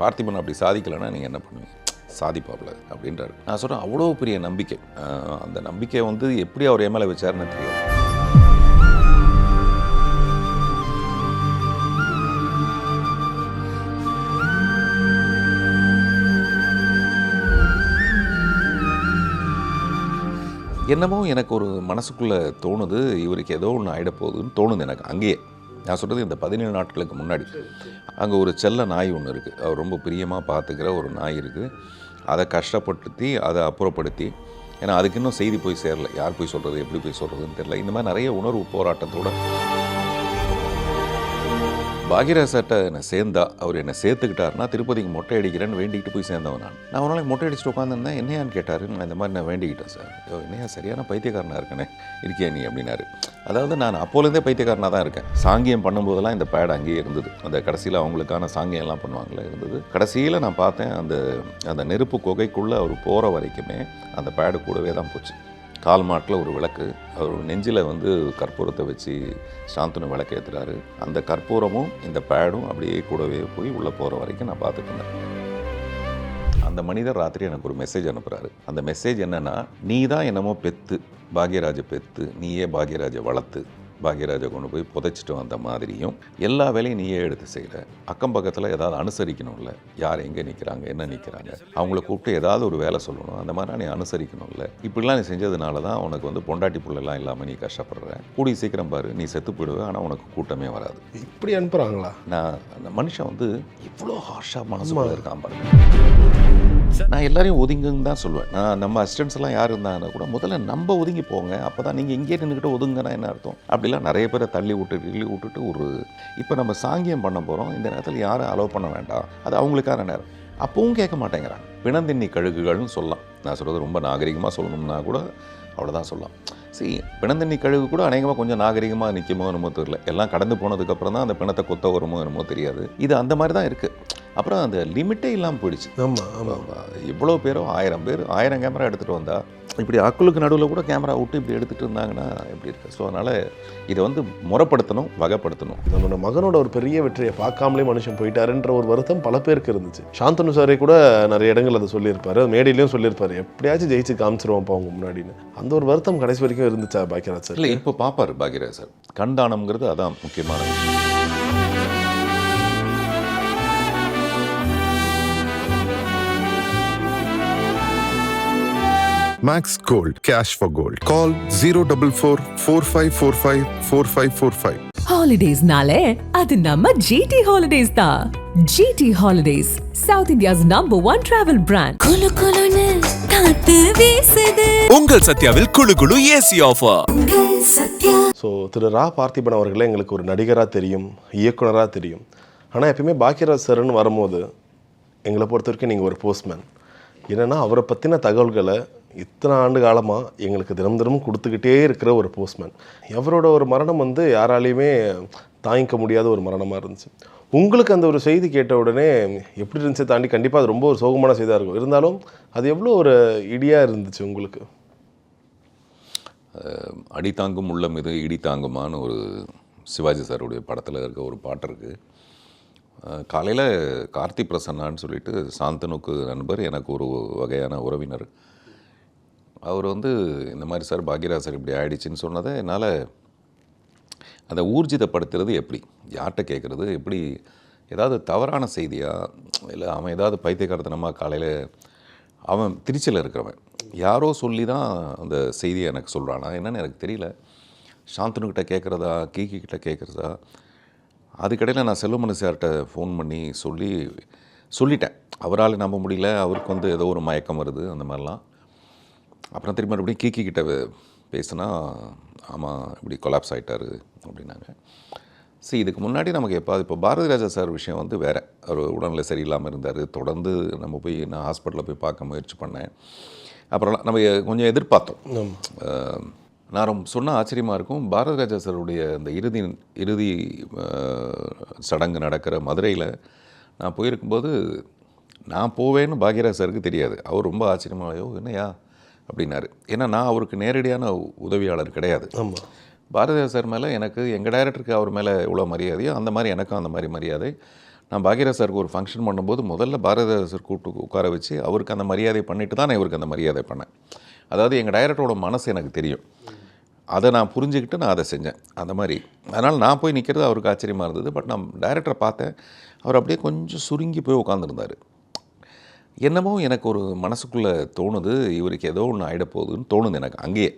பார்த்திபன் அப்படி சாதிக்கலைன்னா நீங்கள் என்ன பண்ணுவீங்க? சாதிப்பாப்ல அப்படின்றாரு. நான் சொல்கிறேன், அவ்வளோ பெரிய நம்பிக்கை. அந்த நம்பிக்கையை வந்து எப்படி அவர் என் மேலே வச்சாருன்னு தெரியாது. என்னமோ எனக்கு ஒரு மனசுக்குள்ளே தோணுது, இவருக்கு ஏதோ ஒன்று ஆகிடப்போகுதுன்னு தோணுது எனக்கு அங்கேயே. நான் சொல்கிறது இந்த 17 நாட்களுக்கு முன்னாடி அங்கே ஒரு செல்ல நாய் ஒன்று இருக்குது. அவர் ரொம்ப பிரியமாக பார்த்துக்கிற ஒரு நாய் இருக்குது. அதை கஷ்டப்படுத்தி அதை அப்புறப்படுத்தி, ஏன்னா அதுக்கு இன்னும் செய்தி போய் சேரலை, யார் போய் சொல்கிறது, எப்படி போய் சொல்கிறதுன்னு தெரியல. இந்த மாதிரி நிறைய உணர்வு போராட்டத்தோடு பாக்யராஜ் சார்ட்ட என்னை சேர்ந்தா, அவர் என்னை சேர்த்துக்கிட்டாருன்னா திருப்பதிக்கு மொட்டை அடிக்கிறேன்னு வேண்டிக்கிட்டு போய் சேர்ந்தவன் நான் ஒரு நாளைக்கு மொட்டை அடிச்சுட்டு உட்காந்துருந்தேன். என்னையான்னு கேட்டார். நான் இந்த மாதிரி நான் வேண்டிக்கிட்டேன் சார். என்னையா சரியான பைத்தியக்காரனாக இருக்கனே இருக்கியா நீ அப்படின்னாரு. அதாவது நான் அப்போலேருந்தே பைத்தியக்காரனாக தான் இருக்கேன். சாங்கியம் பண்ணும்போதெல்லாம் இந்த பேட் அங்கேயே இருந்தது. அந்த கடைசியில் அவங்களுக்கான சாங்கியம்லாம் பண்ணுவாங்களே இருந்தது. கடைசியில் நான் பார்த்தேன், அந்த நெருப்பு குகைக்குள்ளே அவர் போகிற வரைக்குமே அந்த பேடு கூடவே தான் போச்சு. கால் மாட்டில் ஒரு விளக்கு, அவர் நெஞ்சில் வந்து கற்பூரத்தை வச்சு சாந்தனு விளக்கு ஏற்றுறாரு. அந்த கற்பூரமும் இந்த பேடும் அப்படியே கூடவே போய் உள்ளே போகிற வரைக்கும் நான் பார்த்துட்டு இருந்தேன். அந்த மனிதர் ராத்திரி எனக்கு ஒரு மெசேஜ் அனுப்புகிறாரு. அந்த மெசேஜ் என்னென்னா, நீ தான் என்னமோ பெற்று பாக்யராஜை பெற்று நீயே பாக்யராஜை வளர்த்து பாக்யராஜை கொண்டு போய் புதைச்சிட்டு வந்த மாதிரியும் எல்லா வேலையும் நீயே எடுத்து செய்யலை. அக்கம் பக்கத்தில் ஏதாவது அனுசரிக்கணும்ல, யார் எங்கே நிற்கிறாங்க, என்ன நிற்கிறாங்க, அவங்கள கூப்பிட்டு ஏதாவது ஒரு வேலை சொல்லணும். அந்த மாதிரிலாம் நீ அனுசரிக்கணும்ல. இப்படிலாம் நீ செஞ்சதுனால தான் உனக்கு வந்து பொண்டாட்டி புள்ளெல்லாம் இல்லாமல் நீ கஷ்டப்படுற. கூடி சீக்கிரம் பாரு, நீ செத்து போயிடுவேன், ஆனால் உனக்கு கூட்டமே வராது. இப்படி அனுப்புகிறாங்களா? நான் அந்த மனுஷன் வந்து இவ்வளோ ஹார்ஷாக மனசுக்குள்ள இருக்கான் பாருங்க. நான் எல்லாரையும் ஒதுங்குன்னு தான் சொல்லுவேன். நான் நம்ம அசிஸ்டன்ஸ் எல்லாம் யார் இருந்தாங்கன்னா கூட முதல்ல நம்ம ஒதுங்கி போங்க, அப்போ தான் நீங்கள் இங்கே நின்றுக்கிட்டு ஒதுங்கன்னா என்ன அர்த்தம்? அப்படிலாம் நிறைய பேரை தள்ளி விட்டுட்டு ஒரு இப்போ நம்ம சாங்கியம் பண்ண போகிறோம், இந்த நேரத்தில் யாரும் அலோவ் பண்ண வேண்டாம், அது அவங்களுக்கான நேரம். அப்பவும் கேட்க மாட்டேங்கிறாங்க. பிணந்தின்னி கழுகுகள்னு சொல்லலாம். நான் சொல்கிறது ரொம்ப நாகரிகமாக சொல்லணும்னா கூட அவ்வளோதான் சொல்லலாம். சரி, பிணந்தண்ணி கழுகு கூட அநேகமாக கொஞ்சம் நாகரிகமாக நிற்குமோ என்னமோ தெரியல. எல்லாம் கடந்து போனதுக்கப்புறம் தான் அந்த பிணத்தை கொத்த வருமோ என்னமோ தெரியாது. இது அந்த மாதிரி தான் இருக்குது. அப்புறம் அந்த லிமிட்டே இல்லாமல் போயிடுச்சு. ஆமாம், இவ்வளோ பேரும் 1000 பேர் 1000 கேமரா எடுத்துகிட்டு வந்தால் இப்படி அக்குளுக்கு நடுவில் கூட கேமரா விட்டு இப்படி எடுத்துகிட்டு இருந்தாங்கன்னா எப்படி இருக்குது? ஸோ அதனால் இதை வந்து முறைப்படுத்தணும், வகைப்படுத்தணும். நம்மளோட மகனோட ஒரு பெரிய வெற்றியை பார்க்காமலே மனுஷன் போயிட்டாருன்ற ஒரு வருத்தம் பல பேருக்கு இருந்துச்சு. சாந்தனு சாரே கூட நிறைய இடங்கள் அதை சொல்லியிருப்பாரு, மேடையிலையும் சொல்லியிருப்பாரு, எப்படியாச்சும் ஜெயிச்சு காமிச்சிருவோம்ப்பா அவங்க முன்னாடின்னு. அந்த ஒரு வருத்தம் கடைசி வரைக்கும் இருந்துச்சா பாக்யராஜ் சார்? இல்லை, இப்போ பார்ப்பார் பாக்யராஜ் சார். கண்தானம்ங்கிறது அதான் முக்கியமான விஷயம். Max Gold, cash for gold. Call 044-4545-4545. Holidays nale adu namma GT Holidays da. GT Holidays, South India's #1 travel brand. Kulu kulunu kaathu veesudhu. உங்கள் சத்யாவில் குளு குளு ஏசி ஆஃபர். Satya. ஸோ திரு ரா பார்த்திபன் அவர்களே எங்களுக்கு ஒரு நடிகராக தெரியும், இயக்குனராக தெரியும். ஆனால் எப்பயுமே பாக்யராஜ் சார்னு வரும்போது எங்களை பொறுத்த வரைக்கும் நீங்கள் ஒரு போஸ்ட்மேன். என்னென்னா அவரை பற்றின தகவல்களை இத்தனை ஆண்டு காலமாக எங்களுக்கு தினமும் கொடுத்துக்கிட்டே இருக்கிற ஒரு போஸ்ட்மேன். அவரோட ஒரு மரணம் வந்து யாராலையுமே தாங்கிக்க முடியாத ஒரு மரணமாக இருந்துச்சு. உங்களுக்கு அந்த ஒரு செய்தி கேட்ட உடனே எப்படி இருந்துச்சு தாண்டி கண்டிப்பாக அது ரொம்ப ஒரு சோகமான செய்தியாக இருக்கும். இருந்தாலும் அது எவ்வளோ ஒரு இடியாக இருந்துச்சு உங்களுக்கு? அடித்தாங்கும் உள்ளம் இது இடி தாங்குமான்னு ஒரு சிவாஜி சாருடைய படத்தில் இருக்க ஒரு பாட்டு இருக்குது. காலையில் கார்த்தி பிரசன்னான்னு சொல்லிட்டு சாந்தனுக்கு நண்பர், எனக்கு ஒரு வகையான உறவினர். அவர் வந்து இந்த மாதிரி சார் பாக்யராஜ் சார் இப்படி ஆயிடுச்சின்னு சொன்னதை என்னால் அதை ஊர்ஜிதப்படுத்துறது எப்படி, யார்கிட்ட கேட்குறது, எப்படி, ஏதாவது தவறான செய்தியா, இல்லை அவன் ஏதாவது பைத்தியக்காரத்தனமாக காலையில் அவன் திருச்சியில் இருக்கிறவன் யாரோ சொல்லி தான் அந்த செய்தியை எனக்கு சொல்கிறானா என்னன்னு எனக்கு தெரியல. சாந்தனுக்கிட்ட கேட்குறதா, கிட்ட கேட்குறதா, அதுக்கடையில் நான் செல்வமணி சார்கிட்ட ஃபோன் பண்ணி சொல்லிட்டேன். அவரால் நம்ப முடியல, அவருக்கு வந்து ஏதோ ஒரு மயக்கம் வருது அந்த மாதிரிலாம். அப்புறம் திரும்ப மறுபடியும் கிட்ட பேசுனா, ஆமாம் இப்படி கொலாப்ஸ் ஆகிட்டாரு அப்படின்னாங்க. சரி, இதுக்கு முன்னாடி நமக்கு இப்போ பாரதி ராஜா சார் விஷயம் வந்து வேறு. அவர் உடல்நிலை சரியில்லாமல் இருந்தார். தொடர்ந்து நம்ம போய் நான் ஹாஸ்பிட்டலில் போய் பார்க்க முயற்சி பண்ணேன். அப்புறம் நம்ம கொஞ்சம் எதிர்பார்த்தோம். நான் சொன்ன ஆச்சரியமாக இருக்கும், பாரதி ராஜா சாருடைய அந்த இறுதி சடங்கு நடக்கிற மதுரையில் நான் போயிருக்கும்போது நான் போவேன்னு பாக்யராஜ் சாருக்கு தெரியாது. அவர் ரொம்ப ஆச்சரியமாகயோ என்னையா அப்படின்னாரு. ஏன்னா நான் அவருக்கு நேரடியான உதவியாளர் கிடையாது. பாரதிராஜா சார் மேலே எனக்கு, எங்கள் டைரக்டருக்கு அவர் மேலே எவ்வளோ மரியாதையோ அந்த மாதிரி எனக்கும் அந்த மாதிரி மரியாதை. நான் பாக்யராஜ் சாருக்கு ஒரு ஃபங்க்ஷன் பண்ணும்போது முதல்ல பாரதிராஜா சார் கூப்பிட்டு உட்கார வச்சு அவருக்கு அந்த மரியாதை பண்ணிட்டு தான் நான் இவருக்கு அந்த மரியாதை பண்ணேன். அதாவது எங்கள் டைரக்டரோட மனசு எனக்கு தெரியும், அதை நான் புரிஞ்சுக்கிட்டு நான் அதை செஞ்சேன் அந்த மாதிரி. அதனால் நான் போய் நிற்கிறது அவருக்கு ஆச்சரியமாக இருந்தது. பட் நான் டைரக்டரை பார்த்தேன், அவர் அப்படியே கொஞ்சம் சுருங்கி போய் உட்காந்துருந்தார். என்னமோ எனக்கு ஒரு மனசுக்குள்ளே தோணுது, இவருக்கு ஏதோ ஒன்று ஆகிட போகுதுன்னு தோணுது எனக்கு அங்கேயே.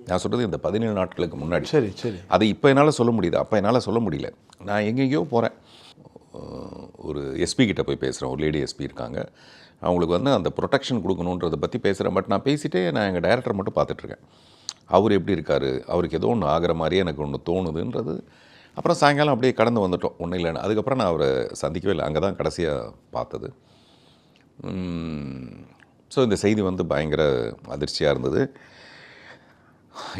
நான் சொல்கிறது இந்த 17 நாட்களுக்கு முன்னாடி. சரி சரி. அதை இப்போ என்னால் சொல்ல முடியுது, அப்போ என்னால் சொல்ல முடியல. நான் எங்கெங்கேயோ போகிறேன், ஒரு எஸ்பி கிட்ட போய் பேசுகிறேன், ஒரு லேடி எஸ்பி இருக்காங்க, அவங்களுக்கு வந்து அந்த ப்ரொடெக்ஷன் கொடுக்கணுன்றதை பற்றி பேசுகிறேன். பட் நான் பேசிகிட்டே நான் எங்கள் டைரக்டரை மட்டும் பார்த்துட்ருக்கேன். அவர் எப்படி இருக்கார், அவருக்கு ஏதோ ஒன்று ஆகிற மாதிரியே எனக்கு ஒன்று தோணுதுன்றது. அப்புறம் சாயங்காலம் அப்படியே கடந்து வந்துட்டோம், ஒன்றும் இல்லைன்னு. அதுக்கப்புறம் நான் அவரை சந்திக்கவே இல்லை, அங்கே தான் கடைசியாக பார்த்தது. ஸோ இந்த செய்தி வந்து பயங்கர அதிர்ச்சியாக இருந்தது.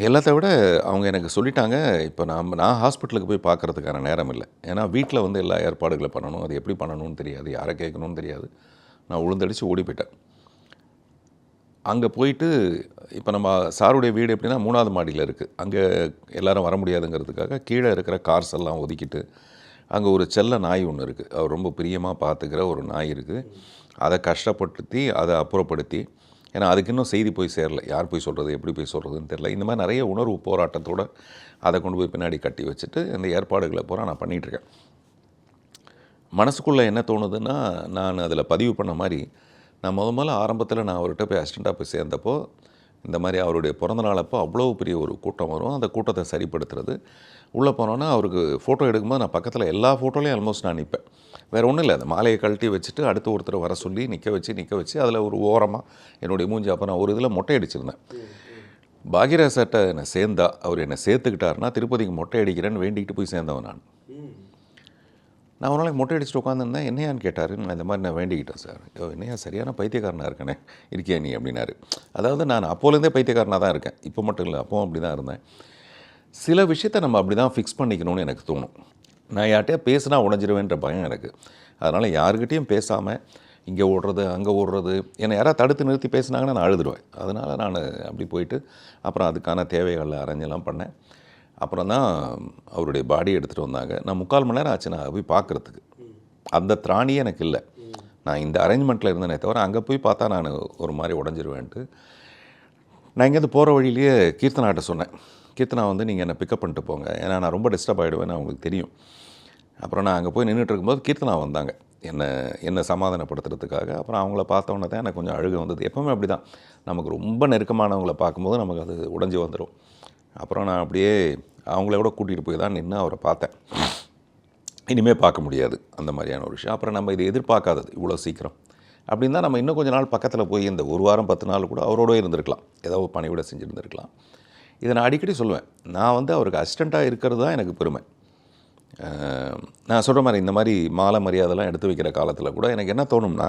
எல்லாத்த விட அவங்க எனக்கு சொல்லிட்டாங்க, இப்போ நான் ஹாஸ்பிட்டலுக்கு போய் பார்க்குறதுக்கான நேரம் இல்லை. ஏன்னா வீட்டில் வந்து எல்லா ஏற்பாடுகளை பண்ணணும், அது எப்படி பண்ணணும்னு தெரியாது, யாரை கேட்கணும்னு தெரியாது. நான் உளுந்தடிச்சு ஓடி போயிட்டேன். அங்கே போயிட்டு இப்போ நம்ம சாருடைய வீடு எப்படின்னா 3வது மாடியில் இருக்குது. அங்கே எல்லோரும் வர முடியாதுங்கிறதுக்காக கீழே இருக்கிற கார்ஸ் எல்லாம் ஒதுக்கிட்டு அங்கே ஒரு செல்ல நாய் ஒன்று இருக்குது, அவர் ரொம்ப பிரியமாக பார்த்துக்கிற ஒரு நாய் இருக்குது. அதை கஷ்டப்படுத்தி அதை அப்புறப்படுத்தி, ஏன்னா அதுக்கு இன்னும் செய்தி போய் சேரலை, யார் போய் சொல்கிறது, எப்படி போய் சொல்கிறதுன்னு தெரில. இந்த மாதிரி நிறைய உணர்வு போராட்டத்தோடு அதை கொண்டு போய் பின்னாடி கட்டி வச்சுட்டு இந்த ஏற்பாடுகளை பூரா நான் பண்ணிகிட்ருக்கேன். மனசுக்குள்ளே என்ன தோணுதுன்னா, நான் அதில் பதிவு பண்ண மாதிரி, நான் முதல்ல ஆரம்பத்தில் நான் அவர்கிட்ட போய் அசிஸ்டண்ட்டாக போய் சேர்ந்தப்போ இந்த மாதிரி அவருடைய பிறந்தநாளப்போ அவ்வளோ பெரிய ஒரு கூட்டம் வரும், அந்த கூட்டத்தை சரிப்படுத்துறது. உள்ளே போனோன்னா அவருக்கு ஃபோட்டோ எடுக்கும்போது நான் பக்கத்தில் எல்லா ஃபோட்டோலையும் ஆல்மோஸ்ட் நான் நிற்பேன். வேறு ஒன்றும் இல்லை, அந்த மாலையை கழட்டி வச்சுட்டு அடுத்து ஒருத்தர் வர சொல்லி நிற்க வச்சு அதில் ஒரு ஓரமாக என்னுடைய மூஞ்சி. அப்போ நான் ஒரு இதில் மொட்டை அடிச்சிருந்தேன். பாக்யராஜ் சார்ட்ட என்னை சேர்ந்தா, அவர் என்னை சேர்த்துக்கிட்டாருன்னா திருப்பதிக்கு மொட்டை அடிக்கிறேன்னு வேண்டிக்கிட்டு போய் சேர்ந்தவன் நான். நான் ஒரு நாளைக்கு மொட்டை அடிச்சுட்டு உட்காந்துருந்தேன். என்னையான்னு கேட்டார். நான் இந்த மாதிரி நான் வேண்டிக்கிட்டேன் சார். என்னையா சரியான பைத்தியக்காரனாக இருக்கனே இருக்கியா நீ அப்படின்னாரு. அதாவது நான் அப்போலேருந்தே பைத்தியக்காரனாக தான் இருக்கேன், இப்போ மட்டும் இல்லை, அப்போவும் அப்படி தான் இருந்தேன். சில விஷயத்தை நம்ம அப்படி தான் ஃபிக்ஸ் பண்ணிக்கணும்னு எனக்கு தோணும். நான் யார்கிட்டயா பேசினா உடஞ்சிருவேன்ற பயம் எனக்கு. அதனால் யாருக்கிட்டையும் பேசாமல் இங்கே ஓடுறது அங்கே ஓடுறது, என்னை யாராவது தடுத்து நிறுத்தி பேசினாங்கன்னா நான் அழுதுடுவேன். அதனால் நான் அப்படி போயிட்டு அப்புறம் அதுக்கான தேவைகளை அரேஞ்செல்லாம் பண்ணேன். அப்புறம் தான் அவருடைய பாடி எடுத்துகிட்டு வந்தாங்க. நான் 3/4 மணி நேரம் ஆச்சு நான் போய் பார்க்குறதுக்கு. அந்த திராணியே எனக்கு இல்லை. நான் இந்த அரேஞ்ச்மெண்ட்டில் இருந்தேனே தவிர அங்கே போய் பார்த்தா நான் ஒரு மாதிரி உடஞ்சிருவேன்ட்டு. நான் இங்கேருந்து போகிற வழியிலேயே கீர்த்தனாட்ட சொன்னேன், கீர்த்தனா வந்து நீங்கள் என்னை பிக்கப் பண்ணிட்டு போங்க, ஏன்னா நான் ரொம்ப டிஸ்டர்ப் ஆகிடுவேன்னு அவங்களுக்கு தெரியும். அப்புறம் நான் அங்கே போய் நின்றுட்டு இருக்கும்போது கீர்த்தனா வந்தாங்க என்னை சமாதானப்படுத்துறதுக்காக. அப்புறம் அவங்கள பார்த்தோன்னே தான் எனக்கு கொஞ்சம் அழுகை வந்தது. எப்போவுமே அப்படி தான், நமக்கு ரொம்ப நெருக்கமானவங்களை பார்க்கும்போது நமக்கு அது உடஞ்சி வந்துடும். அப்புறம் நான் அப்படியே அவங்கள கூட கூட்டிகிட்டு போய் தான் நின்று அவரை பார்த்தேன். இனிமேல் பார்க்க முடியாது அந்த மாதிரியான ஒரு விஷயம். அப்புறம் நம்ம இதை எதிர்பார்க்காதது இவ்வளோ சீக்கிரம் அப்படின்னு தான் நம்ம இன்னும் கொஞ்சம் நாள் பக்கத்தில் போய் இந்த 1 வாரம் 10 நாள் கூட அவரோட இருந்திருக்கலாம், ஏதோ பணி கூட செஞ்சுருந்துருக்கலாம். இதை நான் அடிக்கடி சொல்லுவேன். நான் வந்து அவருக்கு அசிஸ்டண்ட்டாக இருக்கிறது தான் எனக்கு பெருமை. நான் சொல்கிற மாதிரி இந்த மாதிரி மாலை மரியாதைலாம் எடுத்து வைக்கிற காலத்தில் கூட எனக்கு என்ன தோணும்னா,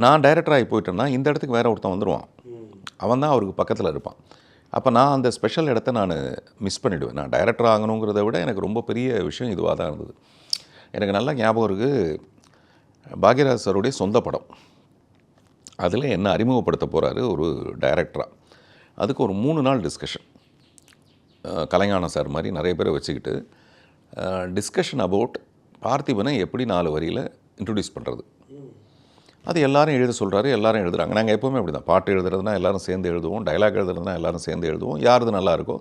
நான் டைரக்டராகி போயிட்டேன்னா இந்த இடத்துக்கு வேறு ஒருத்தன் வந்துடுவான், அவன் தான் அவருக்கு பக்கத்தில் இருப்பான். அப்போ நான் அந்த ஸ்பெஷல் இடத்த நான் மிஸ் பண்ணிவிடுவேன். நான் டைரக்டர் ஆகணுங்கிறத விட எனக்கு ரொம்ப பெரிய விஷயம் இதுவாக தான் இருந்தது. எனக்கு நல்லா ஞாபகம் இருக்குது, பாக்யராஜ் சாருடைய சொந்த படம், அதில் என்ன அறிமுகப்படுத்த போகிறாரு ஒரு டைரக்டராக. அதுக்கு ஒரு 3 நாள் டிஸ்கஷன், கலைஞானம் சார் மாதிரி நிறைய பேரை வச்சுக்கிட்டு டிஸ்கஷன் அபவுட் பார்த்திபனை எப்படி 4 வரியில் இன்ட்ரடியூஸ் பண்ணுறது. அது எல்லாரும் எழுத சொல்கிறாரு, எல்லாரும் எழுதுகிறாங்க. நாங்கள் எப்போவுமே அப்படி தான், பாட்டு எழுதுறதுனா எல்லோரும் சேர்ந்து எழுதுவோம், டைலாக் எழுதுறதுனா எல்லோரும் சேர்ந்து எழுதுவோம், யாருது நல்லா இருக்கோ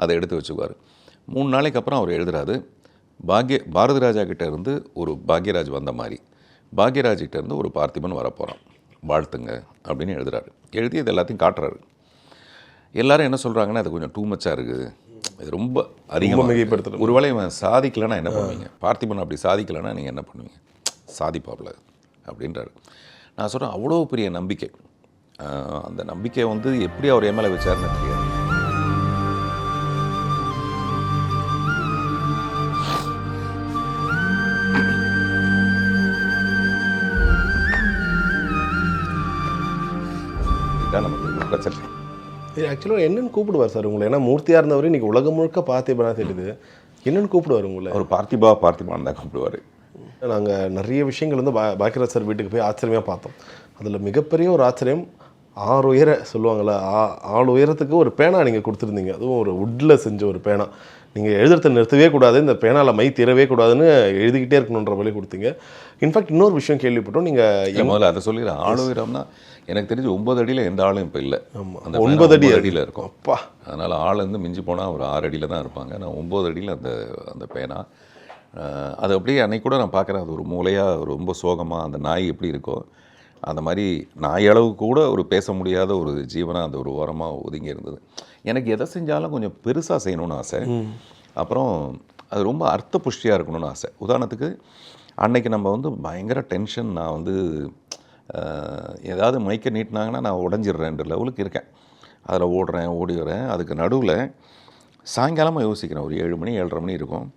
அதை எடுத்து வச்சுக்குவார். 3 நாளைக்கு அப்புறம் அவர் எழுதுறாரு, பாரதி ராஜா கிட்டே இருந்து ஒரு பாக்யராஜ் வந்த மாதிரி பாக்யராஜ் கிட்டே இருந்து ஒரு பார்த்திபன் வரப்போகிறான், வாழ்த்துங்க அப்படின்னு எழுதுறாரு. எழுதி இது எல்லாத்தையும் காட்டுறாரு. எல்லோரும் என்ன சொல்கிறாங்கன்னா, அது கொஞ்சம் டூ மச்சாக இருக்குது, இது ரொம்ப அதிகமாக மிகைப்படுத்துறது. ஒருவேளை இவன் சாதிக்கலைன்னா என்ன பண்ணுவீங்க, பார்த்திபன் அப்படி சாதிக்கலைன்னா நீங்கள் என்ன பண்ணுவீங்க, சாதிப்பாப்பில் அப்படின்றாரு. நான் சொல்கிறேன், அவ்வளோ பெரிய நம்பிக்கை. அந்த நம்பிக்கையை வந்து எப்படி அவர் எம்எல்ஏ வச்சாருன்னு தெரியாது. இதுதான் நமக்கு பிரச்சனை. இது ஆக்சுவலாக என்னென்னு கூப்பிடுவார் சார் உங்களை? ஏன்னா மூர்த்தியாக இருந்தவர் இன்றைக்கி உலகம் முழுக்க பார்த்திபனா தெரியுது, என்னென்னு கூப்பிடுவார் உங்களை? ஒரு பார்த்திபான்னு தான் கூப்பிடுவார். நாங்கள் நிறைய விஷயங்கள் வந்து பாக்யராஜ் சார் வீட்டுக்கு போய் ஆச்சரியமாக பார்த்தோம். அதில் மிகப்பெரிய ஒரு ஆச்சரியம், 6 உயர சொல்லுவாங்கள்ல, 6 உயரத்துக்கு ஒரு பேனா நீங்கள் கொடுத்துருந்தீங்க. அதுவும் ஒரு வுட்டில் செஞ்ச ஒரு பேனா. நீங்கள் எழுதுறதை நிறுத்தவே கூடாது, இந்த பேனால மை தீரவே கூடாதுன்னு எழுதிக்கிட்டே இருக்கணுன்ற வழி கொடுத்தீங்க. இன்ஃபேக்ட் இன்னொரு விஷயம் கேள்விப்பட்டோம், நீங்கள் முதல்ல அதை சொல்லிடுறேன். ஆள் உயரம்னா எனக்கு தெரிஞ்சு 9 அடியில் எந்த ஆளும் இப்போ இல்லை. அந்த 9 அடி அடியில் இருக்கும். அப்பா, அதனால் ஆள் வந்து மிஞ்சி போனால் ஒரு 6 அடியில் தான் இருப்பாங்க. நான் 9 அடியில் அந்த பேனா. அது அப்படியே அன்னைக்கு கூட நான் பார்க்குறேன், அது ஒரு மூலையாக ரொம்ப சோகமாக அந்த நாய் எப்படி இருக்கோ அந்த மாதிரி நாய் அளவுக்கு கூட ஒரு பேச முடியாத ஒரு ஜீவனாக அந்த ஒரு ஓரமாக ஒதுங்கி இருந்தது. எனக்கு எதை செஞ்சாலும் கொஞ்சம் பெருசாக செய்யணும்னு ஆசை. அப்புறம் அது ரொம்ப அர்த்த புஷ்டியாக இருக்கணும்னு ஆசை. உதாரணத்துக்கு அன்னைக்கு நம்ம வந்து பயங்கர டென்ஷன், நான் வந்து ஏதாவது மைக்கை நீட்டினாங்கன்னா நான் உடஞ்சிடுறேன்ற லெவலுக்கு இருக்கேன். அதில் ஓடி வரேன். அதுக்கு நடுவில் சாயங்காலமாக யோசிக்கிறேன், ஒரு 7 மணி 7:30 மணி இருக்கும்.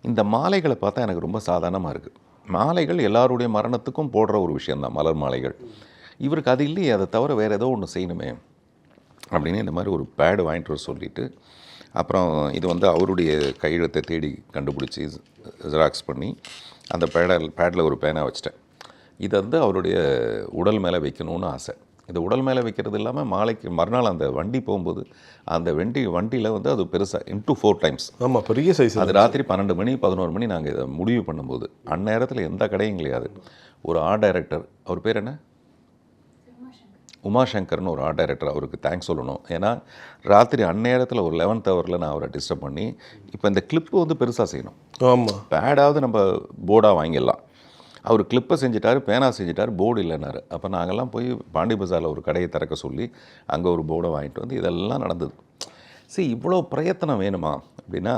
இந்த மாலைகளை பார்த்தா எனக்கு ரொம்ப சாதாரணமாக இருக்குது. மாலைகள் எல்லாருடைய மரணத்துக்கும் போடுற ஒரு விஷயந்தான், மலர் மாலைகள். இவருக்கு அது இல்லையே, அதை தவிர வேறு ஏதோ ஒன்று செய்யணுமே அப்படின்னு இந்த மாதிரி ஒரு பேடு வாங்கிட்டு வர சொல்லிவிட்டு, அப்புறம் இது வந்து அவருடைய கையெழுத்தை தேடி கண்டுபிடிச்சி ஜெராக்ஸ் பண்ணி அந்த பேடில் ஒரு பேனா வச்சிட்டேன். இதை வந்து அவருடைய உடல் மேலே வைக்கணும்னு ஆசை. இது உடல் மேலே வைக்கிறது இல்லாமல் மாலைக்கு மறுநாள் அந்த வண்டி போகும்போது அந்த வண்டியில் வந்து அது பெருசாக into 4 times. ஆமாம், பெரிய சைஸ். அது ராத்திரி 12 மணி 11 மணி நாங்கள் இதை முடிவு பண்ணும்போது அந்நேரத்தில் எந்த கடையும் கிடையாது. ஒரு ஆர்ட் டைரக்டர், அவர் பேர் என்ன, உமாசங்கர்னு ஒரு ஆர்ட் டைரக்டர், அவருக்கு தேங்க்ஸ் சொல்லணும். ஏன்னா ராத்திரி அந்நேரத்தில் ஒரு 11th hour நான் அவரை டிஸ்டர்ப் பண்ணி, இப்போ இந்த கிளிப்பு வந்து பெருசாக செய்யணும். ஆமாம், பேடாவது நம்ம போர்டாக வாங்கிடலாம். அவர் கிளிப்பை செஞ்சிட்டார், பேனா செஞ்சிட்டார், போர்டு இல்லைன்னாரு. அப்போ நாங்கள்லாம் போய் பாண்டி பஜாரில் ஒரு கடையை திறக்க சொல்லி அங்கே ஒரு போர்டை வாங்கிட்டு வந்து இதெல்லாம் நடந்தது. சரி, இவ்வளோ பிரயத்தனம் வேணுமா அப்படின்னா,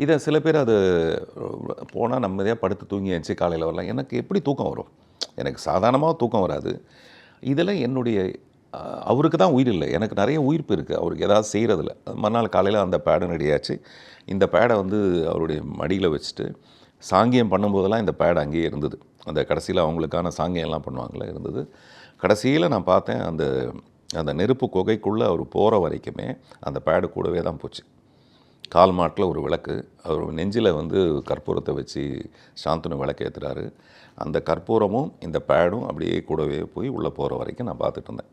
இதை சில பேர் அது போனால் நம்மதையாக படுத்து தூங்கி வச்சு காலையில் வரலாம். எனக்கு எப்படி தூக்கம் வரும்? எனக்கு சாதாரணமாக தூக்கம் வராது. இதில் என்னுடைய அவருக்கு தான் உயிர் இல்லை, எனக்கு நிறைய உயிர்ப்பு இருக்குது அவருக்கு ஏதாவது செய்கிறதில்ல. மறுநாள் காலையில் அந்த பேடு ரெடியாச்சு. இந்த பேடை வந்து அவருடைய மடியில் வச்சுட்டு சாங்கியம் பண்ணும்போதெல்லாம் இந்த பேடு அங்கேயே இருந்தது. அந்த கடைசியில் அவங்களுக்கான சாங்கியம்லாம் பண்ணுவாங்களே இருந்தது. கடைசியில் நான் பார்த்தேன், அந்த நெருப்பு குகைக்குள்ளே அவர் போகிற வரைக்குமே அந்த பேடு கூடவே தான் போச்சு. கால் மாட்டில் ஒரு விளக்கு, அவர் நெஞ்சில் வந்து கற்பூரத்தை வச்சு சாந்தனு விளக்கு ஏற்றுறாரு. அந்த கற்பூரமும் இந்த பேடும் அப்படியே கூடவே போய் உள்ளே போகிற வரைக்கும் நான் பார்த்துட்டு இருந்தேன்.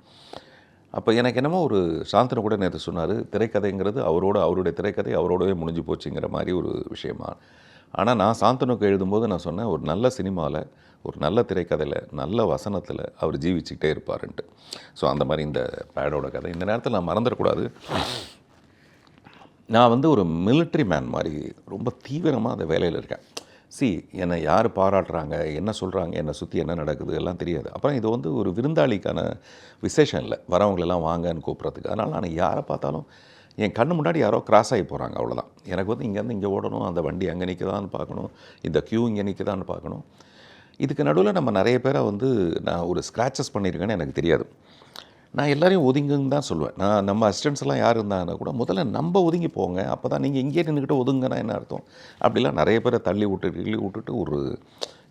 அப்போ எனக்கு என்னமோ ஒரு சாந்தனு கூட நேற்று சொன்னார், திரைக்கதைங்கிறது அவருடைய திரைக்கதை அவரோடவே முடிஞ்சு போச்சுங்கிற மாதிரி ஒரு விஷயமா. ஆனால் நான் சாந்தனுக்கு எழுதும்போது நான் சொன்னேன், ஒரு நல்ல சினிமாவில், ஒரு நல்ல திரைக்கதையில், நல்ல வசனத்தில் அவர் ஜீவிச்சுக்கிட்டே இருப்பாருன்ட்டு. ஸோ அந்த மாதிரி இந்த பேடோட கதை. இந்த நேரத்தில் நான் மறந்துடக்கூடாது, நான் வந்து ஒரு மிலிட்ரி மேன் மாதிரி ரொம்ப தீவிரமாக அந்த வேலையில் இருக்கேன். என்னை யார் பாராட்டுறாங்க, என்ன சொல்கிறாங்க, என்னை சுற்றி என்ன நடக்குது எல்லாம் தெரியாது. அப்புறம் இது வந்து ஒரு விருந்தாளிக்கான விசேஷம் இல்லை, வரவங்களெல்லாம் வாங்கன்னு கூப்பிட்றதுக்கு. அதனால் நான் யாரை பார்த்தாலும் என் கண்ணு முன்னாடி யாரோ கிராஸ் ஆகி போகிறாங்க, அவ்வளோதான். எனக்கு வந்து இங்கேருந்து இங்கே ஓடணும், அந்த வண்டி அங்கே நிற்குதான்னு பார்க்கணும், இந்த க்யூ இங்கே நிற்குதான்னு பார்க்கணும். இதுக்கு நடுவில் நம்ம நிறைய பேரை வந்து நான் ஒரு ஸ்க்ராச்சஸ் பண்ணியிருக்கேன்னு எனக்கு தெரியாது. நான் எல்லாரையும் ஒதுங்குன்னு தான் சொல்லுவேன். நம்ம அசிஸ்டன்ஸ் எல்லாம் யார் இருந்தாங்கன்னா கூட முதல்ல நம்ம ஒதுங்கி போங்க, அப்போ தான் நீங்கள் இங்கேயே நின்றுக்கிட்டு ஒதுங்கன்னா என்ன அர்த்தம்? அப்படிலாம் நிறைய பேரை தள்ளி விட்டுட்டு ஒரு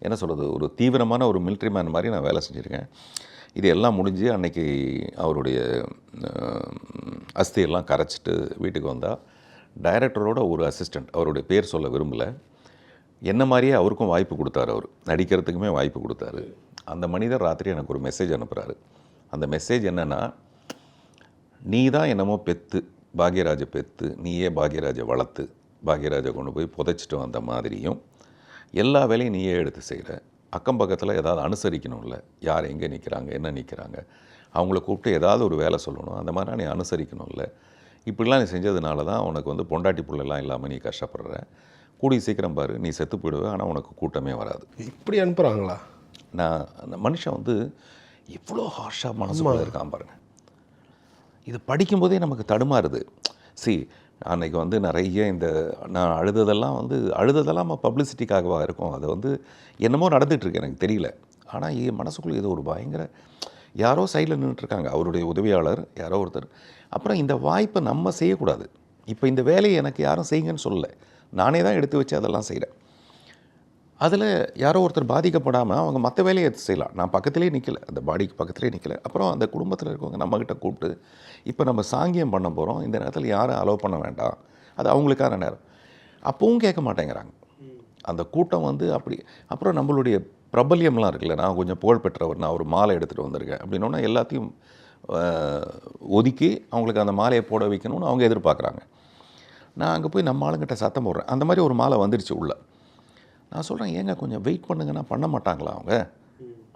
என்ன சொல்கிறது, ஒரு தீவிரமான ஒரு மிலிட்ரி மேன் மாதிரி நான் வேலை செஞ்சுருக்கேன். இது எல்லாம் முடிஞ்சு அன்றைக்கி அவருடைய அஸ்தியெல்லாம் கரைச்சிட்டு வீட்டுக்கு வந்தால், டைரக்டரோட ஒரு அசிஸ்டண்ட், அவருடைய பேர் சொல்ல விரும்பலை, என்ன மாதிரியே அவருக்கும் வாய்ப்பு கொடுத்தாரு. அவர் நடிக்கிறதுக்குமே வாய்ப்பு கொடுத்தாரு. அந்த மனிதர் ராத்திரி எனக்கு ஒரு மெசேஜ் அனுப்புகிறாரு. அந்த மெசேஜ் என்னென்னா, நீ தான் என்னமோ பெற்று பாக்யராஜை பெற்று நீயே பாக்யராஜை வளர்த்து பாக்யராஜை கொண்டு போய் புதைச்சிட்டு வந்த மாதிரியும் எல்லா வேலையும் நீயே எடுத்து செய்கிற, அக்கம் பக்கத்தில் ஏதாவது அனுசரிக்கணும்ல, யார் எங்கே நிற்கிறாங்க, என்ன நிற்கிறாங்க, அவங்கள கூப்பிட்டு ஏதாவது ஒரு வேலை சொல்லணும், அந்த மாதிரிலாம் நீ அனுசரிக்கணும்ல, இப்படிலாம் நீ செஞ்சதுனால தான் உனக்கு வந்து பொண்டாட்டி பிள்ளைலாம் இல்லாமல் நீ கஷ்டப்படுற, கூடி சீக்கிரம் பாரு நீ செத்து போயிடுவே, ஆனால் உனக்கு கூட்டமே வராது. இப்படி அனுப்புகிறாங்களா? அந்த மனுஷன் வந்து இவ்வளோ ஹார்ஷாக மனசுக்குள்ளே இருக்கான் பாருங்கள். இது படிக்கும்போதே நமக்கு தடுமாறுது. அன்றைக்கி வந்து நிறைய நான் அழுததெல்லாம் பப்ளிசிட்டிக்காகவா இருக்கும். அது வந்து என்னமோ நடந்துகிட்ருக்கு, எனக்கு தெரியல. ஆனால் என் மனசுக்குள்ளே இது ஒரு பயங்கர, யாரோ சைடில் நின்றுட்டுருக்காங்க, அவருடைய உதவியாளர் யாரோ ஒருத்தர். அப்புறம் இந்த வாய்ப்பை நம்ம செய்யக்கூடாது. இப்போ இந்த வேலையை எனக்கு யாரும் செய்யுங்கன்னு சொல்லலை, நானே தான் எடுத்து வச்சு அதெல்லாம் செய்கிறேன். அதில் யாரோ ஒருத்தர் பாதிக்கப்படாமல் அவங்க மற்ற வேலையை எடுத்து செய்யலாம். நான் பக்கத்துலேயே நிற்கலை, அந்த பாடிக்கு பக்கத்துலேயே நிற்கலை. அப்புறம் அந்த குடும்பத்தில் இருக்கவங்க நம்மக்கிட்ட கூப்பிட்டு, இப்போ நம்ம சாங்கியம் பண்ண போகிறோம், இந்த நேரத்தில் யாரும் அலோவ் பண்ண வேண்டாம், அது அவங்களுக்கான நேரம். அப்பவும் கேட்க மாட்டேங்கிறாங்க அந்த கூட்டம் வந்து. அப்புறம் நம்மளுடைய பிரபல்யம்லாம் இருக்குல்ல, நான் கொஞ்சம் புகழ்பெற்றவர், நான் ஒரு மாலை எடுத்துகிட்டு வந்திருக்கேன் அப்படின்னோன்னா எல்லாத்தையும் ஒதுக்கி அவங்களுக்கு அந்த மாலையை போட வைக்கணும்னு அவங்க எதிர்பார்க்குறாங்க. நான் அங்கே போய் நம்ம ஆளுங்கிட்ட சத்தம் போடுறேன். அந்த மாதிரி ஒரு மாலை வந்துடுச்சு உள்ள. நான் சொல்கிறேன், ஏங்க கொஞ்சம் வெயிட் பண்ணுங்கன்னா பண்ண மாட்டாங்களா அவங்க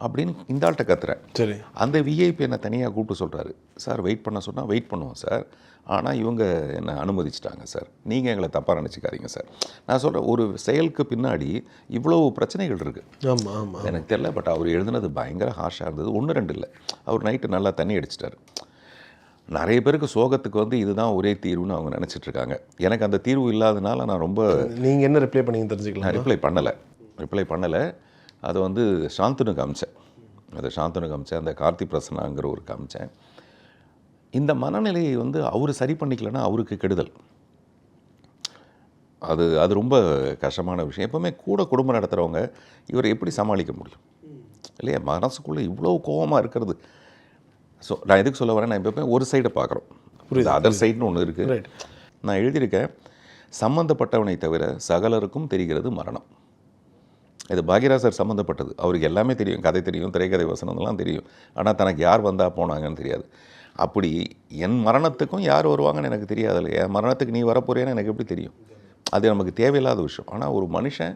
அப்படின்னு இந்த ஆள்கிட்ட கத்துறேன். சரி. அந்த விஐபி என்னை தனியாக கூப்பிட்டு சொல்கிறாரு, சார் வெயிட் பண்ண சொன்னால் வெயிட் பண்ணுவோம் சார், ஆனால் இவங்க என்னை அனுமதிச்சிட்டாங்க சார், நீங்கள் எங்களை தப்பாக நினச்சிக்காதீங்க சார். நான் சொல்கிறேன், ஒரு செயலுக்கு பின்னாடி இவ்வளோ பிரச்சனைகள் இருக்குது. ஆமாம் ஆமாம். எனக்கு தெரியல, பட் அவர் எழுதுனது பயங்கர ஹார்ஷாக இருந்தது. 1-2 இல்லை, அவர் நைட்டு நல்லா தண்ணி அடிச்சிட்டார். நிறைய பேருக்கு சோகத்துக்கு வந்து இதுதான் ஒரே தீர்வுன்னு அவங்க நினச்சிட்ருக்காங்க. எனக்கு அந்த தீர்வு இல்லாதனால நான் ரொம்ப நீங்கள் என்ன ரிப்ளை பண்ணீங்கன்னு தெரிஞ்சுக்கலாம். நான் ரிப்ளை பண்ணலை. அதை வந்து சாந்தனுக்கு அமிச்சேன். அந்த கார்த்தி பிரசன்னாங்கிற ஒரு காமிச்சேன். இந்த மனநிலையை வந்து அவர் சரி பண்ணிக்கலன்னா அவருக்கு கெடுதல். அது ரொம்ப கஷ்டமான விஷயம். எப்போவுமே கூட குடும்பம் நடத்துகிறவங்க இவரை எப்படி சமாளிக்க முடியும் இல்லையா? மனசுக்குள்ளே இவ்வளோ கோபமாக இருக்கிறது. ஸோ நான் எதுக்கு சொல்ல வரேன், நான் எப்போவுமே ஒரு சைடை பார்க்குறோம், புரியுது, அதர் சைடுன்னு ஒன்று இருக்குது. நான் எழுதியிருக்கேன், சம்மந்தப்பட்டவனை தவிர சகலருக்கும் தெரிகிறது மரணம். இது பாக்யராஜ் சம்மந்தப்பட்டது. அவருக்கு எல்லாமே தெரியும், கதை தெரியும், திரைக்கதை வசனம்லாம் தெரியும். ஆனால் தனக்கு யார் வந்தால் போனாங்கன்னு தெரியாது. அப்படி என் மரணத்துக்கும் யார் வருவாங்கன்னு எனக்கு தெரியாதுல்ல. என் மரணத்துக்கு நீ வரப்போறியான்னு எனக்கு எப்படி தெரியும்? அது நமக்கு தேவையில்லாத விஷயம். ஆனால் ஒரு மனுஷன்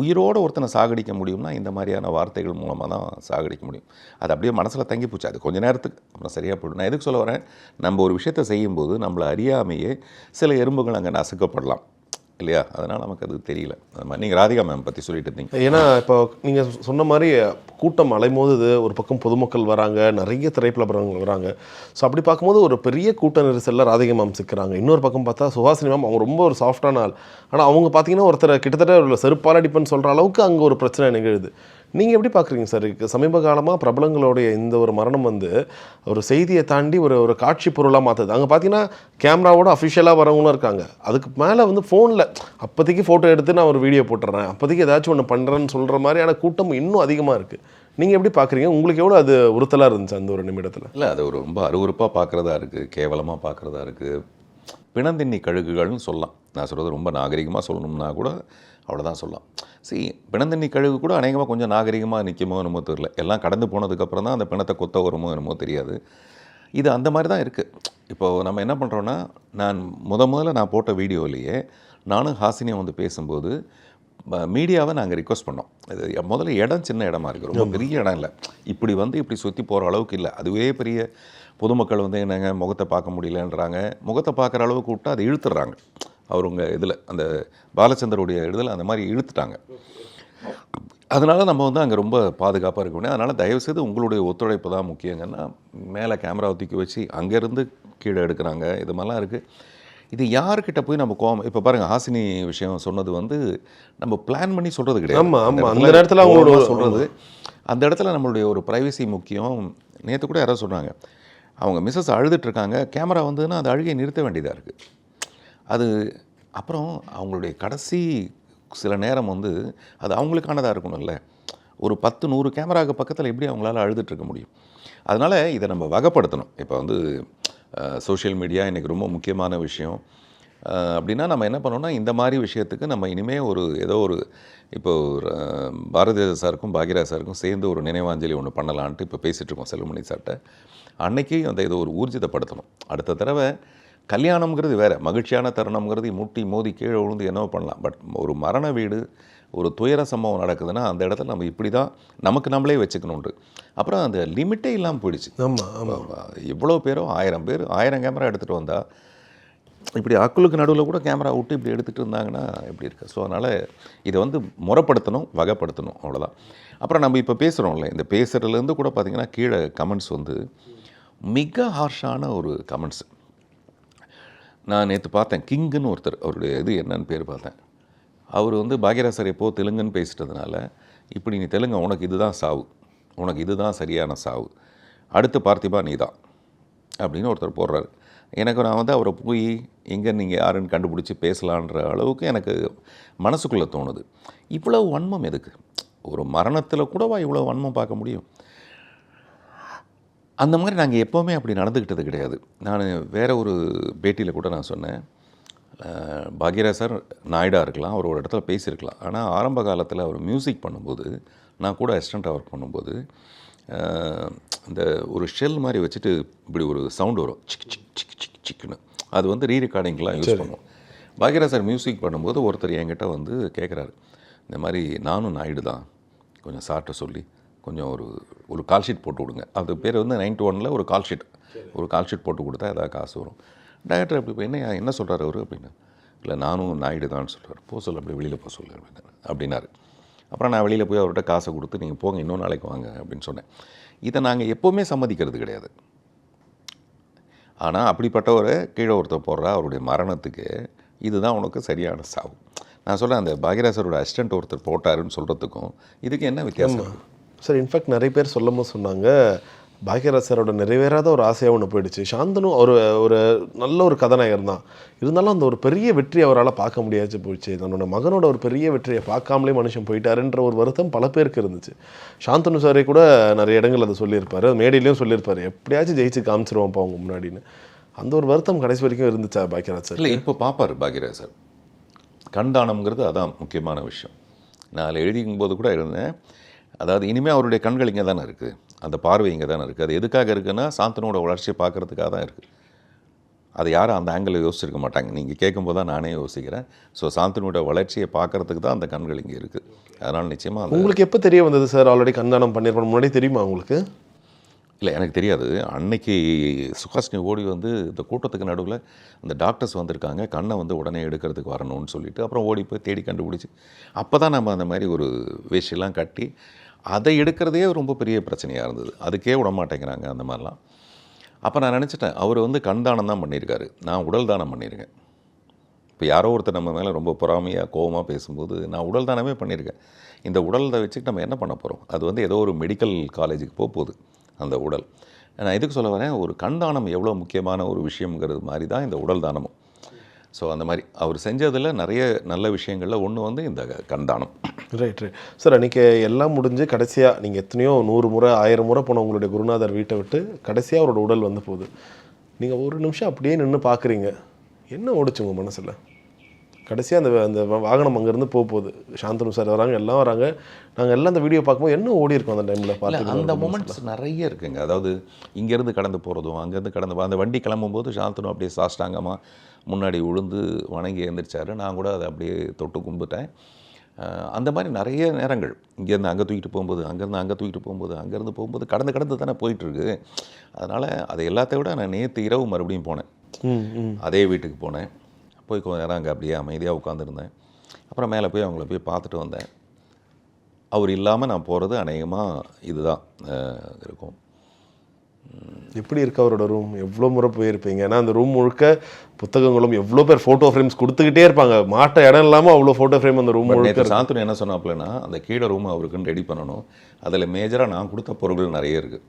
உயிரோடு ஒருத்தனை சாகடிக்க முடியும்னா இந்த மாதிரியான வார்த்தைகள் மூலமாக தான் சாகடிக்க முடியும். அது அப்படியே மனசில் தங்கி போச்சு. அது கொஞ்சம் நேரத்துக்கு அப்புறம் சரியாக போய்டும். நான் எதுக்கு சொல்ல வரேன், நம்ம ஒரு விஷயத்தை செய்யும்போது நம்மளை அறியாமையே சில எறும்புகள் அங்கே நசுக்கப்படலாம் இல்லையா? அதனால் நமக்கு அது தெரியல. அது மாதிரி நீங்கள் ராதிகா மேம் பற்றி சொல்லிட்டு இருந்தீங்க. ஏன்னா இப்போ நீங்கள் சொன்ன மாதிரி கூட்டம் அலைமோதுது, ஒரு பக்கம் பொதுமக்கள் வராங்க, நிறைய திரைப்படங்கள் வராங்க. ஸோ அப்படி பார்க்கும்போது ஒரு பெரிய கூட்ட நெரிசலில் ராதிகா மேம் சிக்கிறாங்க. இன்னொரு பக்கம் பார்த்தா சுஹாசினி மேம், அவங்க ரொம்ப ஒரு சாஃப்டான ஆள். ஆனால் அவங்க பார்த்தீங்கன்னா ஒருத்தரை கிட்டத்தட்ட ஒரு செருப்பால் அடிப்புன்னு சொல்கிற அளவுக்கு அங்கே ஒரு பிரச்சனை நிகழுது. நீங்கள் எப்படி பார்க்குறீங்க சார்? சமீப காலமாக பிரபலங்களுடைய இந்த ஒரு மரணம் வந்து ஒரு செய்தியை தாண்டி ஒரு காட்சி பொருளாக மாற்றுது. அங்கே பார்த்தீங்கன்னா கேமராவோட அஃபிஷியலாக வரவங்களும் இருக்காங்க. அதுக்கு மேலே வந்து ஃபோனில் அப்போதைக்கு ஃபோட்டோ எடுத்து நான் ஒரு வீடியோ போட்டுறேன், அப்போதைக்கு ஏதாச்சும் ஒன்று பண்ணுறேன்னு சொல்கிற மாதிரியான கூட்டம் இன்னும் அதிகமாக இருக்குது. நீங்கள் எப்படி பார்க்குறீங்க? உங்களுக்கு எவ்வளோ அது உறுத்தலாக இருந்துச்சு அந்த ஒரு நிமிடத்தில்? இல்லை, அது ஒரு ரொம்ப அருவருப்பாக பார்க்குறதா இருக்குது, கேவலமாக பார்க்குறதா இருக்குது. பிணந்தின்னி கழுகுகள்னு சொல்லலாம். நான் சொல்கிறது ரொம்ப நாகரிகமாக சொல்லணும்னா கூட அவ்வளோதான் சொல்லலாம். சரி, பிணந்தண்ணி கழுகு கூட அநேகமாக கொஞ்சம் நாகரிகமாக நிற்குமோ என்னமோ தெரியல. எல்லாம் கடந்து போனதுக்கப்புறம் தான் அந்த பிணத்தை கொத்த வருமோ என்னமோ தெரியாது. இது அந்த மாதிரி தான் இருக்குது. இப்போது நம்ம என்ன பண்ணுறோன்னா, நான் முதல்ல நான் போட்ட வீடியோவிலேயே நானும் ஹாசினியும் வந்து பேசும்போது மீடியாவை நாங்கள் ரிக்வஸ்ட் பண்ணோம். இது முதல்ல இடம் சின்ன இடமா இருக்குது, ரொம்ப பெரிய இடம் இல்லை. இப்படி சுற்றி போகிற அளவுக்கு இல்லை. அதுவே பெரிய பொதுமக்கள் வந்து என்னங்க முகத்தை பார்க்க முடியலன்றாங்க. முகத்தை பார்க்குற அளவுக்கு விட்டால் அதை இழுத்துடுறாங்க. அவருங்க இதில் அந்த பாலச்சந்தருடைய இதில் அந்த மாதிரி இழுத்துட்டாங்க. அதனால் நம்ம வந்து அங்கே ரொம்ப பாதுகாப்பாக இருக்க முடியும். அதனால் தயவுசெய்து உங்களுடைய ஒத்துழைப்பு தான் முக்கியங்கன்னா, மேலே கேமராவை தூக்கி வச்சு அங்கேருந்து கீழே எடுக்கிறாங்க. இது மாதிரிலாம் இருக்குது. இது யாருக்கிட்ட போய் நம்ம கோவம், இப்போ பாருங்கள், ஹாசினி விஷயம் சொன்னது வந்து நம்ம பிளான் பண்ணி சொல்கிறது கிடையாது. அந்த நேரத்தில் அவங்களோட சொல்கிறது, அந்த இடத்துல நம்மளுடைய ஒரு ப்ரைவசி முக்கியம். நேற்று கூட யாராவது சொன்னாங்க, அவங்க மிஸ்ஸஸ் அழுதுட்ருக்காங்க, கேமரா வந்ததுன்னா அந்த அழுகையை நிறுத்த வேண்டியதாக இருக்குது. அது அப்புறம் அவங்களுடைய கடைசி சில நேரம் வந்து அது அவங்களுக்கானதாக இருக்கணும்ல. ஒரு 10-100 கேமராவுக்கு பக்கத்தில் எப்படி அவங்களால அழுதுட்டுருக்க முடியும்? அதனால் இதை நம்ம வகைப்படுத்தணும். இப்போ வந்து சோஷியல் மீடியா இன்றைக்கி ரொம்ப முக்கியமான விஷயம். அப்படின்னா நம்ம என்ன பண்ணோம்னா, இந்த மாதிரி விஷயத்துக்கு நம்ம இனிமேல் ஏதோ ஒரு இப்போது பாரதிய சாருக்கும் பாக்யராஜ் சாருக்கும் சேர்ந்து ஒரு நினைவாஞ்சலி ஒன்று பண்ணலான்ட்டு இப்போ பேசிகிட்ருக்கோம் செல்வமணி சார்கிட்ட. அன்னைக்கு அந்த இதை ஒரு ஊர்ஜிதப்படுத்தணும். அடுத்த தடவை கல்யாணம்ங்கிறது வேறு, மகிழ்ச்சியான தருணம்ங்கிறது முட்டி மோதி கீழே விழுந்து என்னவோ பண்ணலாம். பட் ஒரு மரண வீடு, ஒரு துயர சம்பவம் நடக்குதுன்னா அந்த இடத்துல நம்ம இப்படி தான் நமக்கு நம்மளே வச்சுக்கணுன்ட்டு. அப்புறம் அந்த லிமிட்டே இல்லாமல் போயிடுச்சு. எவ்வளோ பேரோ 1000 பேர் 1000 கேமரா எடுத்துகிட்டு வந்தால், இப்படி அக்குளுக்கு நடுவில் கூட கேமரா விட்டு இப்படி எடுத்துகிட்டு இருந்தாங்கன்னா எப்படி இருக்குது? ஸோ அதனால் இதை வந்து முறைப்படுத்தணும், வகைப்படுத்தணும், அவ்வளோதான். அப்புறம் நம்ம இப்போ பேசுகிறோம்ல, இந்த பேசுகிறதுலேருந்து கூட பார்த்திங்கன்னா கீழே கமெண்ட்ஸ் வந்து மிக ஹார்ஷான ஒரு கமெண்ட்ஸ். நான் நேற்று பார்த்தேன், கிங்குன்னு ஒருத்தர், அவருடைய இது என்னன்னு பேர் பார்த்தேன். அவர் வந்து பாக்யராஜ் சார் எப்போது தெலுங்குன்னு பேசிட்டதுனால, இப்படி நீ தெலுங்கு, உனக்கு இதுதான் சாவு, உனக்கு இதுதான் சரியான சாவு, அடுத்து பார்த்திபா நீ தான் அப்படின்னு ஒருத்தர் போடுறாரு. எனக்கு நான் வந்து அவரை போய் எங்கே நீங்கள் யாருன்னு கண்டுபிடிச்சி பேசலான்ற அளவுக்கு எனக்கு மனசுக்குள்ளே தோணுது. இவ்வளோ வன்மம் எதுக்கு? ஒரு மரணத்தில் கூடவா இவ்வளோ வன்மம் பார்க்க முடியும்? அந்த மாதிரி நாங்கள் எப்போவுமே அப்படி நடந்துக்கிட்டது கிடையாது. நான் வேறு ஒரு பேட்டியில் கூட நான் சொன்னேன், பாக்யராஜ் சார் நாயுடாக இருக்கலாம், அவர் ஒரு இடத்துல பேசியிருக்கலாம். ஆனால் ஆரம்ப காலத்தில் அவர் மியூசிக் பண்ணும்போது, நான் கூட அசிஸ்டண்ட்டாக ஒர்க் பண்ணும்போது, இந்த ஒரு ஷெல் மாதிரி வச்சுட்டு இப்படி ஒரு சவுண்டு வரும், சிக் சிக் சிக் சிக் சிக்குன்னு. அது வந்து ரீ ரெக்கார்டிங்லாம் யூஸ் பண்ணுவோம். பாக்யராஜ் சார் மியூசிக் பண்ணும்போது ஒருத்தர் என்கிட்ட வந்து கேட்குறாரு, இந்த மாதிரி நானும் நாயுடு தான், கொஞ்சம் சார்ட்ட சொல்லி கொஞ்சம் ஒரு கால் ஷீட் போட்டு விடுங்க. அது பேர் வந்து 91 ஒரு கால் ஷீட் போட்டு கொடுத்தா ஏதாவது காசு வரும். டைரக்டர் அப்படி என்ன சொல்கிறார் அவர் அப்படின்னு, இல்லை நானும் நாயுடு தான் சொல்கிறார், சொல்ல அப்படி வெளியில் போக சொல்லு அப்படின்னாரு. அப்புறம் நான் வெளியில் போய் அவர்கிட்ட காசை கொடுத்து நீங்கள் போங்க, இன்னொரு நாளைக்கு வாங்க அப்படின்னு சொன்னேன். இதை நாங்கள் எப்போவுமே சம்மதிக்கிறது கிடையாது. ஆனால் அப்படிப்பட்டவரை கீழே ஒருத்தர் போடுறா, அவருடைய மரணத்துக்கு இதுதான் உனக்கு சரியான சாவு. நான் சொல்கிறேன், அந்த பாக்யராஜரோட அசிஸ்டண்ட் ஒருத்தர் போட்டாருன்னு சொல்கிறதுக்கும் இதுக்கு என்ன வித்தியாசம் சார்? இன்ஃபேக்ட் நிறைய பேர் சொன்னாங்க, பாக்யராஜ் சாரோட நிறைவேறாத ஒரு ஆசையாக ஒன்று போயிடுச்சு. சாந்தனு ஒரு நல்ல ஒரு கதாநாயகர் தான், இருந்தாலும் அந்த ஒரு பெரிய வெற்றி அவரால் பார்க்க முடியாச்சு போயிடுச்சு. தன்னோட மகனோட ஒரு பெரிய வெற்றியை பார்க்காமலே மனுஷன் போயிட்டாருன்ற ஒரு வருத்தம் பல பேருக்கு இருந்துச்சு. சாந்தனு சாரே கூட நிறைய இடங்கள் அதை சொல்லியிருப்பார், மேடையிலையும் சொல்லியிருப்பார், எப்படியாச்சும் ஜெயிச்சு காமிச்சிருவான்ப்பா அவங்க முன்னாடின்னு. அந்த ஒரு வருத்தம் கடைசி வரைக்கும் இருந்துச்சா பாக்யராஜ் சார்? இல்லை, இப்போ பார்ப்பார் பாக்யராஜ் சார். கண்தானம்ங்கிறது அதான் முக்கியமான விஷயம். நான் அதில் எழுதிக்கும் போது கூட இருந்தேன், அதாவது இனிமேல் அவருடைய கண்கள் இங்கே தானே இருக்குது, அந்த பார்வை இங்கே தானே இருக்குது. அது எதுக்காக இருக்குன்னா சாந்தனோட வளர்ச்சியை பார்க்குறதுக்காக தான் இருக்குது. அது யாரும் அந்த ஆங்கிளில் யோசிச்சிருக்க மாட்டாங்க. நீங்கள் கேட்கும்போது தான் நானே யோசிக்கிறேன். ஸோ சாந்தனோட வளர்ச்சியை பார்க்குறதுக்கு தான் அந்த கண்கள் இங்கே இருக்குது. அதனால் நிச்சயமாக உங்களுக்கு எப்போ தெரிய வந்தது சார் ஆல்ரெடி கண்தானம் பண்ணியிருப்பாங்க? முன்னாடி தெரியுமா உங்களுக்கு? இல்லை, எனக்கு தெரியாது. அன்னைக்கு சுஹாசினி ஓடி வந்து இந்த கூட்டத்துக்கு நடுவில் அந்த டாக்டர்ஸ் வந்திருக்காங்க, கண்ணை வந்து உடனே எடுக்கிறதுக்கு வரணும்னு சொல்லிட்டு அப்புறம் ஓடி போய் தேடி கண்டுபிடிச்சி அப்போ தான் நம்ம அந்த மாதிரி ஒரு வேஷெல்லாம் கட்டி அதை எடுக்கிறதே ரொம்ப பெரிய பிரச்சனையாக இருந்தது. அதுக்கே விட மாட்டேங்கிறாங்க அந்த மாதிரிலாம். அப்போ நான் நினச்சிட்டேன், அவர் வந்து கண் தானம் தான் பண்ணியிருக்காரு, நான் உடல் தானம் பண்ணியிருக்கேன். இப்போ யாரோ ஒருத்தர் நம்ம மேலே ரொம்ப பொறாமையாக கோவமாக பேசும்போது நான் உடல் தானமே பண்ணியிருக்கேன். இந்த உடலை வச்சுட்டு நம்ம என்ன பண்ண போகிறோம்? அது வந்து ஏதோ ஒரு மெடிக்கல் காலேஜுக்கு போகுது அந்த உடல். நான் எதுக்கு சொல்ல வரேன், ஒரு கண் தானம் எவ்வளோ முக்கியமான ஒரு விஷயங்கிறது மாதிரி தான் இந்த உடல் தானமும். ஸோ அந்த மாதிரி அவர் செஞ்சதில் நிறைய நல்ல விஷயங்களில் ஒன்று வந்து இந்த கண் தானம். Right sir. அன்றைக்கி எல்லாம் முடிஞ்சு கடைசியாக நீங்கள் எத்தனையோ 100 முறை 1000 முறை போன உங்களுடைய குருநாதர் வீட்டை விட்டு கடைசியாக அவரோட உடல் வந்து போகுது. நீங்கள் ஒரு நிமிஷம் அப்படியே நின்று பார்க்குறீங்க, என்ன ஓடிச்சு உங்கள் மனசில்? கடைசியாக அந்த வாகனம் அங்கேருந்து போகுது, சாந்தனு சார் வராங்க, எல்லாம் வராங்க, நாங்கள் எல்லாம் அந்த வீடியோ பார்க்கும்போது என்ன ஓடி இருக்கோம் அந்த டைமில் பார்த்து? அந்த மொமெண்ட்ஸ் நிறைய இருக்குங்க. அதாவது இங்கேருந்து கடந்து போகிறதும் அங்கேருந்து கடந்து அந்த வண்டி கிளம்பும்போது சாந்தனு அப்படியே சாஷ்டாங்கமாக முன்னாடி விழுந்து வணங்கி எழுந்திரிச்சார். நான் கூட அதை அப்படியே தொட்டு கும்பிட்டேன். அந்த மாதிரி நிறைய நேரங்கள் இங்கேருந்து அங்கே தூக்கிட்டு போகும்போது, அங்கேருந்து அங்கே தூக்கிட்டு போகும்போது, அங்கேருந்து போகும்போது கடந்து தானே போயிட்டுருக்கு. அதனால் அதை எல்லாத்த விட நான் நேற்று இரவு மறுபடியும் போனேன், அதே வீட்டுக்கு போனேன். போய் கொஞ்ச நேரம் அங்கே அப்படியே அமைதியாக உட்காந்துருந்தேன். அப்புறம் மேலே போய் அவங்கள போய் பார்த்துட்டு வந்தேன். அவர் இல்லாமல் நான் போகிறது அநேகமாக இதுதான் இருக்கும். எப்படி இருக்கு அவரோட ரூம்? எவ்வளோ முறை போயிருப்பீங்க? ஏன்னா அந்த ரூம் முழுக்க புத்தகங்களும் எவ்வளோ பேர் ஃபோட்டோ ஃப்ரேம்ஸ் கொடுத்துக்கிட்டே இருப்பாங்க, மாட்ட இடம் இல்லாமல் அவ்வளோ ஃபோட்டோ ஃப்ரேம் அந்த ரூம் முழுக்க. சாந்தனு என்ன சொன்னாப்புலன்னா, அந்த கீழே ரூம் அவருக்குன்னு ரெடி பண்ணணும், அதில் மேஜராக நான் கொடுத்த பொருட்கள் நிறைய இருக்குது,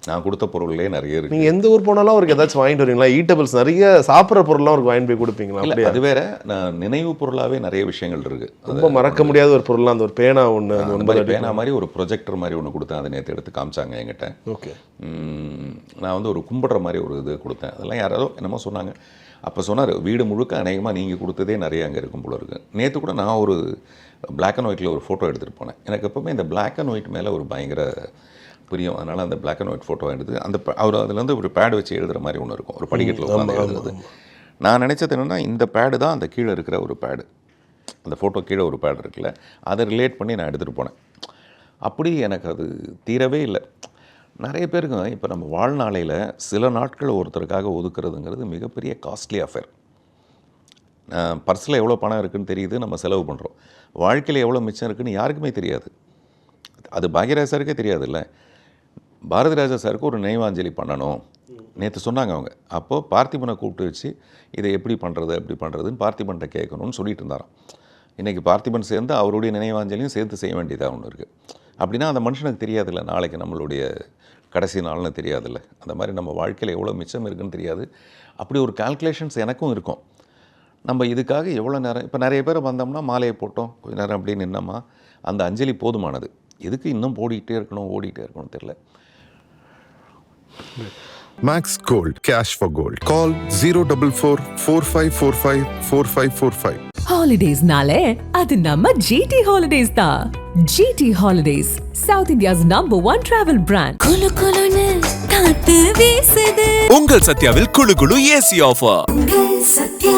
நான் கொடுத்த பொருள்களே நிறைய இருக்குது. நீங்கள் எந்த ஊர் போனாலும் அவருக்கு ஏதாச்சும் வாங்கிட்டு வரீங்களா? ஈட்டபிள்ஸ் நிறைய சாப்பிட்ற பொருள்லாம் அவருக்கு வாங்கிட்டு போய் கொடுப்பீங்களா? இல்லை, அது வேற. நான் நினைவு பொருளாகவே நிறைய விஷயங்கள் இருக்குது. ரொம்ப மறக்க முடியாத ஒரு பொருள்லாம் அந்த ஒரு பேனா ஒன்று, அந்த பேனா மாதிரி ஒரு ப்ரொஜெக்டர் மாதிரி ஒன்று கொடுத்தேன், அதை நேற்று எடுத்து காமிச்சாங்க என்கிட்ட. ஓகே. நான் வந்து ஒரு கும்பிட்ற மாதிரி ஒரு இது கொடுத்தேன். அதெல்லாம் யாராவது என்னமோ சொன்னாங்க. அப்போ சொன்னார், வீடு முழுக்க அநேகமாக நீங்கள் கொடுத்ததே நிறைய அங்கே இருக்கும் போல இருக்குது. நேற்று கூட நான் ஒரு பிளாக் அண்ட் ஒயிட்டில் ஒரு ஃபோட்டோ எடுத்துகிட்டு போனேன். எனக்கு எப்போவுமே இந்த பிளாக் அண்ட் ஒயிட் மேலே ஒரு பயங்கர புரியும். அதனால் அந்த பிளாக் அண்ட் ஒயிட் ஃபோட்டோ எடுத்து அவர் அதில் வந்து ஒரு பேடு வச்சு எழுதுகிற மாதிரி ஒன்று இருக்கும், ஒரு படிக்கட்டில் உட்காந்து எழுதுறது. நான் நினச்சது என்னென்னா, இந்த பேடு தான் அந்த கீழே இருக்கிற ஒரு பேடு, அந்த ஃபோட்டோ கீழே ஒரு பேடு இருக்குல்ல, அதை ரிலேட் பண்ணி நான் எடுத்துகிட்டு போனேன். அப்படி எனக்கு அது தீரவே இல்லை. நிறைய பேருக்கு இப்போ நம்ம வாழ்நாளையில் சில நாட்கள் ஒருத்தருக்காக ஒதுக்குறதுங்கிறது மிகப்பெரிய காஸ்ட்லி அஃபேர். பர்ஸில் எவ்வளோ பணம் இருக்குதுன்னு தெரியுது, நம்ம செலவு பண்ணுறோம். வாழ்க்கையில் எவ்வளோ மிச்சம் இருக்குதுன்னு யாருக்குமே தெரியாது. அது பாக்யராஜ் சாருக்கே தெரியாது இல்லை. பாரதி ராஜா சாருக்கு ஒரு நினைவாஞ்சலி பண்ணணும் நேற்று சொன்னாங்க அவங்க. அப்போது பார்த்திபனை கூப்பிட்டு வச்சு இதை எப்படி பண்ணுறதுன்னு பார்த்திபன்கிட்ட கேட்கணும்னு சொல்லிட்டு இருந்தாராம். இன்றைக்கி பார்த்திபன் சேர்ந்து அவருடைய நினைவாஞ்சலியும் சேர்த்து செய்ய வேண்டியதாக ஒன்று இருக்குது. அப்படின்னா அந்த மனுஷனுக்கு தெரியாதுல்ல, நாளைக்கு நம்மளுடைய கடைசி நாள்னு தெரியாதுல்ல. அந்த மாதிரி நம்ம வாழ்க்கையில் எவ்வளோ மிச்சம் இருக்குதுன்னு தெரியாது. அப்படி ஒரு கால்குலேஷன்ஸ் எனக்கும் இருக்கும். நம்ம இதுக்காக எவ்வளோ நேரம், இப்போ நிறைய பேர் வந்தோம்னா மாலையை போட்டோம், கொஞ்சம் நேரம் அப்படியே நின்னோமா, அந்த அஞ்சலி போதுமானது. எதுக்கு இன்னும் ஓடிட்டே இருக்கணும் தெரியல. Max Gold, cash for gold. Call 044 4545 4545. Holidays-nale adu namma GT Holidays da. GT Holidays, South India's #1 travel brand. குளு குளுன்னு காத்து வீசுது. உங்கள் சத்யாவில் குளு குளு ஏசி ஆஃபர். உங்கள் சத்யா.